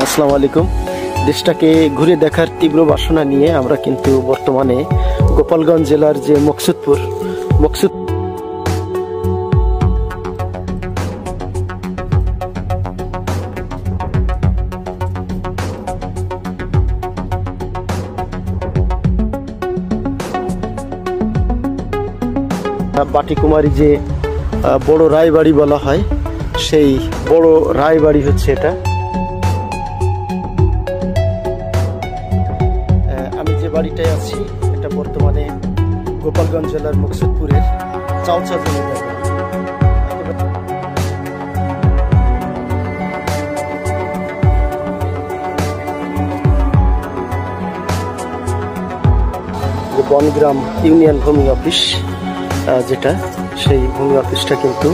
আসসালামু আলাইকুম। দেশটাকে ঘুরে দেখার তীব্র বাসনা নিয়ে আমরা কিন্তু বর্তমানে গোপালগঞ্জ জেলার যে মকসুদপুর বাটিকুমারী যে বড় রায়বাড়ি বলা হয়, সেই বড় রায়বাড়ি হচ্ছে এটা। আমি যে বাড়িটায় আছি এটা বর্তমানে গোপালগঞ্জ জেলার মকসুদপুরের চাওচা জমিদার বাড়ি। বনগ্রাম ইউনিয়ন ভূমি অফিস যেটা, সেই ভূমি অফিসটা কিন্তু